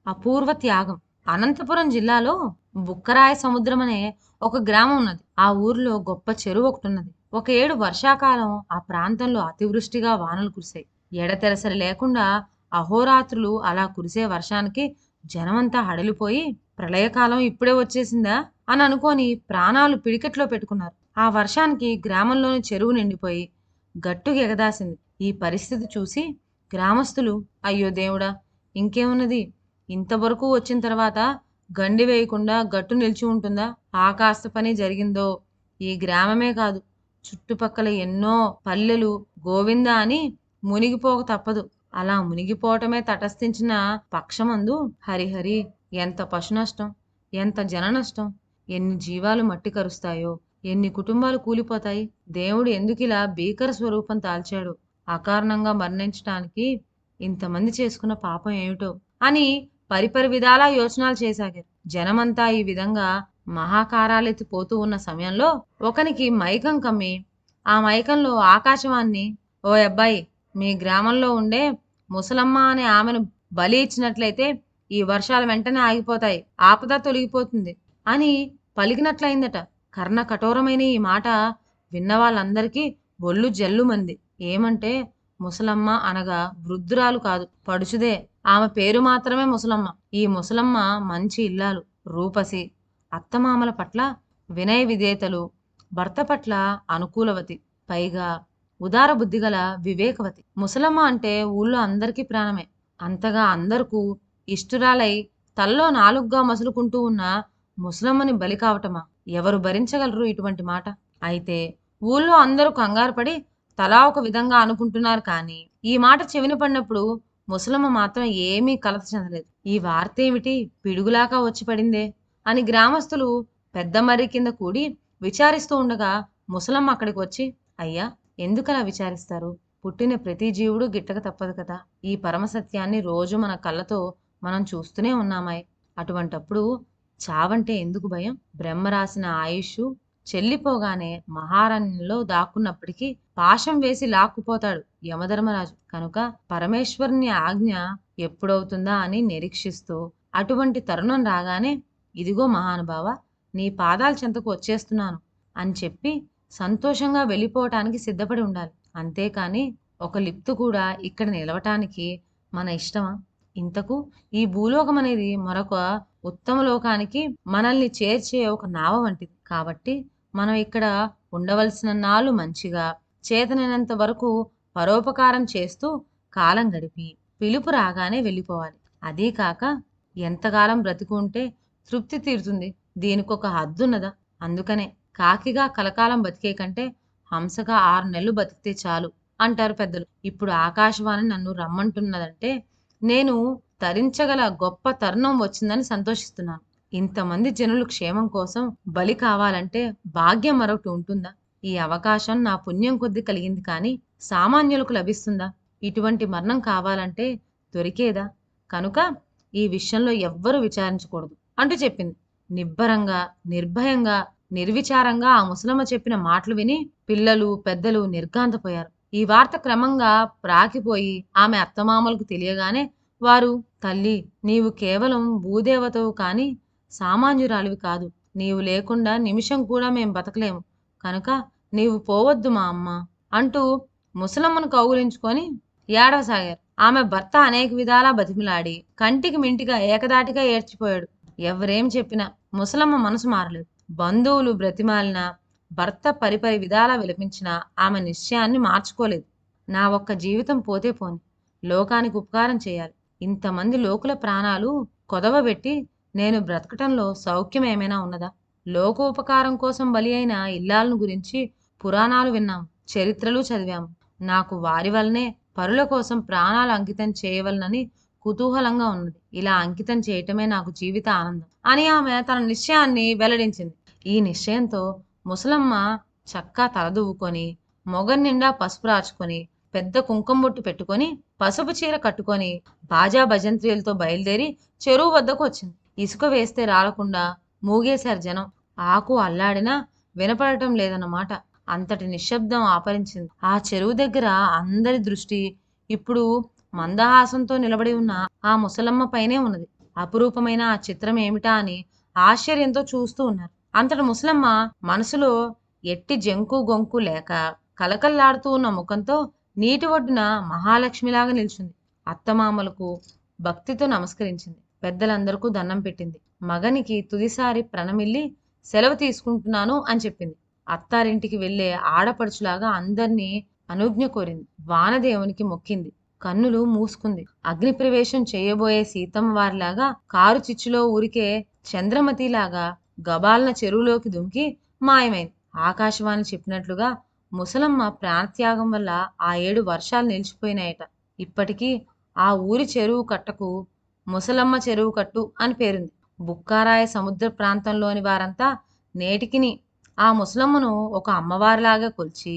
అపూర్వ త్యాగం. అనంతపురం జిల్లాలో బుక్కరాయ సముద్రం అనే ఒక గ్రామం ఉన్నది. ఆ ఊర్లో గొప్ప చెరువు ఒకటున్నది. ఒక ఏడు వర్షాకాలం ఆ ప్రాంతంలో అతివృష్టిగా వానలు కురిశాయి. ఎడతెరసరి లేకుండా అహోరాత్రులు అలా కురిసే వర్షానికి జనమంతా హడలిపోయి ప్రళయకాలం ఇప్పుడే వచ్చేసిందా అని అనుకొని ప్రాణాలు పిడికెట్లో పెట్టుకున్నారు. ఆ వర్షానికి గ్రామంలోని చెరువు నిండిపోయి గట్టుకు ఎగదాసింది. ఈ పరిస్థితి చూసి గ్రామస్తులు అయ్యో దేవుడా! ఇంకేమున్నది, ఇంతవరకు వచ్చిన తర్వాత గండి వేయకుండా గట్టు నిలిచి ఉంటుందా? ఆ కాస్త పని జరిగిందో ఈ గ్రామమే కాదు, చుట్టుపక్కల ఎన్నో పల్లెలు గోవిందా అని మునిగిపోక తప్పదు. అలా మునిగిపోవటమే తటస్థించిన పక్షమందు హరిహరి, ఎంత పశు నష్టం, ఎంత జన నష్టం, ఎన్ని జీవాలు మట్టి కరుస్తాయో, ఎన్ని కుటుంబాలు కూలిపోతాయి. దేవుడు ఎందుకిలా భీకర స్వరూపం తాల్చాడు? అకారణంగా మరణించటానికి ఇంతమంది చేసుకున్న పాపం ఏమిటో అని పరిపరి విధాలా యోచనాలు చేసాగారు. జనమంతా ఈ విధంగా మహాకారాలెత్తి పోతూ ఉన్న సమయంలో ఒకనికి మైకం కమ్మి ఆ మైకంలో ఆకాశవాణ్ణి, ఓ అబ్బాయి, మీ గ్రామంలో ఉండే ముసలమ్మ అనే ఆమెను బలి ఇచ్చినట్లయితే ఈ వర్షాలు వెంటనే ఆగిపోతాయి, ఆపద తొలగిపోతుంది అని పలికినట్లయిందట. కర్ణ కఠోరమైన ఈ మాట విన్న వాళ్ళందరికీ ఒళ్ళు జల్లుమంది. ఏమంటే ముసలమ్మ అనగా వృద్ధురాలు కాదు, పడుచుదే. ఆమె పేరు మాత్రమే ముసలమ్మ. ఈ ముసలమ్మ మంచి ఇల్లాలు, రూపసి, అత్తమామల పట్ల వినయ విధేతలు, భర్త పట్ల అనుకూలవతి, పైగా ఉదార బుద్ధిగల వివేకవతి. ముసలమ్మ అంటే ఊళ్ళో అందరికీ ప్రాణమే. అంతగా అందరకు ఇష్టురాలై తల్లో నాలుగుగా మసులుకుంటూ ఉన్న ముసలమ్మని బలి కావటమా? ఎవరు భరించగలరు ఇటువంటి మాట? అయితే ఊళ్ళో అందరూ కంగారు పడి తలా ఒక విధంగా అనుకుంటున్నారు. కానీ ఈ మాట చెవిన పడినప్పుడు ముసలమ్మ మాత్రం ఏమీ కలత చెందలేదు. ఈ వార్త ఏమిటి, పిడుగులాగా వచ్చి పడిందే అని గ్రామస్తులు పెద్ద మర్రి కింద కూడి విచారిస్తూ ఉండగా ముసలమ్మ అక్కడికి వచ్చి, అయ్యా, ఎందుకలా విచారిస్తారు? పుట్టిన ప్రతి జీవుడు గిట్టక తప్పదు కదా. ఈ పరమసత్యాన్ని రోజు మన కళ్ళతో మనం చూస్తూనే ఉన్నామాయ్. అటువంటప్పుడు చావంటే ఎందుకు భయం? బ్రహ్మ రాసిన ఆయుష్ చెల్లిపోగానే మహారణ్యంలో దాక్కున్నప్పటికీ పాశం వేసి లాక్కుపోతాడు యమధర్మరాజు. కనుక పరమేశ్వరుని ఆజ్ఞ ఎప్పుడవుతుందా అని నిరీక్షిస్తూ అటువంటి తరుణం రాగానే, ఇదిగో మహానుభావ, నీ పాదాల చెంతకు వచ్చేస్తున్నాను అని చెప్పి సంతోషంగా వెళ్ళిపోవటానికి సిద్ధపడి ఉండాలి. అంతేకాని ఒక లిప్తు కూడా ఇక్కడ నిలవటానికి మన ఇష్టమా? ఇంతకు ఈ భూలోకం అనేది మరొక ఉత్తమ లోకానికి మనల్ని చేర్చే ఒక నావ వంటిది. కాబట్టి మనం ఇక్కడ ఉండవలసిన నాళ్ళు మంచిగా చేతనైనంత వరకు పరోపకారం చేస్తూ కాలం గడిపి పిలుపు రాగానే వెళ్ళిపోవాలి. అదీ కాక ఎంతకాలం బ్రతికుంటే తృప్తి తీరుతుంది? దీనికొక హద్దున్నదా? అందుకనే కాకిగా కలకాలం బతికే కంటే హంసగా 6 నెలలు బతికితే చాలు అంటారు పెద్దలు. ఇప్పుడు ఆకాశవాణి నన్ను రమ్మంటున్నదంటే నేను తరించగల గొప్ప తరుణం వచ్చిందని సంతోషిస్తున్నాను. ఇంతమంది జనులు క్షేమం కోసం బలి కావాలంటే భాగ్యం మరొకటి ఉంటుందా? ఈ అవకాశం నా పుణ్యం కొద్ది కలిగింది కానీ సామాన్యులకు లభిస్తుందా? ఇటువంటి మరణం కావాలంటే దొరికేదా? కనుక ఈ విషయంలో ఎవ్వరూ విచారించకూడదు అంటూ చెప్పింది. నిబ్బరంగా, నిర్భయంగా, నిర్విచారంగా ఆ ముసలమ్మ చెప్పిన మాటలు విని పిల్లలు పెద్దలు నిర్ఘాంతపోయారు. ఈ వార్త క్రమంగా ప్రాకిపోయి ఆమె అత్తమామలకు తెలియగానే వారు, తల్లి, నీవు కేవలం భూదేవతవు కాని సామాన్యురాలివి కాదు. నీవు లేకుండా నిమిషం కూడా మేం బతకలేము. కనుక నీవు పోవద్దు మా అమ్మ అంటూ ముసలమ్మను కౌగులించుకొని ఏడవసాగారు. ఆమె భర్త అనేక విధాలా బతిమిలాడి కంటికి మింటిగా ఏకదాటిగా ఏడ్చిపోయాడు. ఎవరేం చెప్పినా ముసలమ్మ మనసు మారలేదు. బంధువులు బ్రతిమాలినా, భర్త పరిపరి విధాలా విలపించినా ఆమె నిశ్చయాన్ని మార్చుకోలేదు. నా ఒక్క జీవితం పోతే పోని, లోకానికి ఉపకారం చేయాలి. ఇంతమంది లోకుల ప్రాణాలు కొదవబెట్టి నేను బ్రతకటంలో సౌఖ్యం ఏమైనా ఉన్నదా? లోకోపకారం కోసం బలి అయిన ఇల్లాలను గురించి పురాణాలు విన్నాము, చరిత్రలు చదివాము. నాకు వారి వల్లనే పరుల కోసం ప్రాణాలు అంకితం చేయవలనని కుతూహలంగా ఉన్నది. ఇలా అంకితం చేయటమే నాకు జీవిత ఆనందం అని ఆమె తన నిశ్చయాన్ని వెల్లడించింది. ఈ నిశ్చయంతో ముసలమ్మ చక్కా తలదువ్వుకొని, మొగం నిండా పసుపు రాచుకొని, పెద్ద కుంకుమ బొట్టు పెట్టుకొని, పసుపు చీర కట్టుకొని బాజా భజంత్రీలతో బయలుదేరి చెరువు వద్దకు వచ్చింది. ఇసుక వేస్తే రాలకుండా మూగేశారు జనం. ఆకు అల్లాడినా వినపడటం లేదన్నమాట. అంతటి నిశ్శబ్దం ఆపరించింది. ఆ చెరువు దగ్గర అందరి దృష్టి ఇప్పుడు మందహాసంతో నిలబడి ఉన్న ఆ ముసలమ్మ పైనే ఉన్నది. అపురూపమైన ఆ చిత్రం ఏమిటా అని ఆశ్చర్యంతో చూస్తూ ఉన్నారు. అంతటి ముసలమ్మ మనసులో ఎట్టి జంకు గొంకు లేక కలకల్లాడుతూ ఉన్న ముఖంతో నీటి ఒడ్డున మహాలక్ష్మిలాగా నిల్చుంది. అత్తమామలకు భక్తితో నమస్కరించింది. పెద్దలందరికీ దండం పెట్టింది. మగనికి తుదిసారి ప్రణమిల్లి సెలవు తీసుకుంటున్నాను అని చెప్పింది. అత్తారింటికి వెళ్లే ఆడపడుచులాగా అందర్నీ అనుజ్ఞ కోరింది. వానదేవునికి మొక్కింది. కన్నులు మూసుకుంది. అగ్ని ప్రవేశం చేయబోయే సీతమ్మ వారిలాగా కారు చిచ్చులో ఊరికే చంద్రమతిలాగా గబాల్న చెరువులోకి దుమికి మాయమైంది. ఆకాశవాణి చెప్పినట్లుగా ముసలమ్మ ప్రాణత్యాగం వల్ల ఆ 7 వర్షాలు నిలిచిపోయినాయట. ఇప్పటికీ ఆ ఊరి చెరువు కట్టకు ముసలమ్మ చెరువు కట్టు అని పేరుంది. బుక్కారాయ సముద్ర ప్రాంతంలోని వారంతా నేటికిని ఆ ముసలమ్మను ఒక అమ్మవారిలాగా కొలిచి,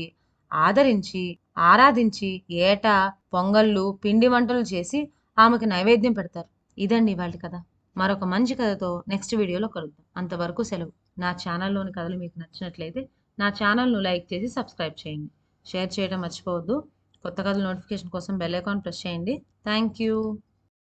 ఆదరించి, ఆరాధించి ఏటా పొంగళ్ళు, పిండి వంటలు చేసి ఆమెకు నైవేద్యం పెడతారు. ఇదండి ఇవాల్టి కథ. మరొక మంచి కథతో నెక్స్ట్ వీడియోలో కలుద్దాం. అంతవరకు సెలవు. నా ఛానల్లోని కథలు మీకు నచ్చినట్లయితే నా ఛానల్ను లైక్ చేసి సబ్స్క్రైబ్ చేయండి. షేర్ చేయడం మర్చిపోవద్దు. కొత్త కథల నోటిఫికేషన్ కోసం బెల్ ఐకాన్ ప్రెస్ చేయండి. Thank you.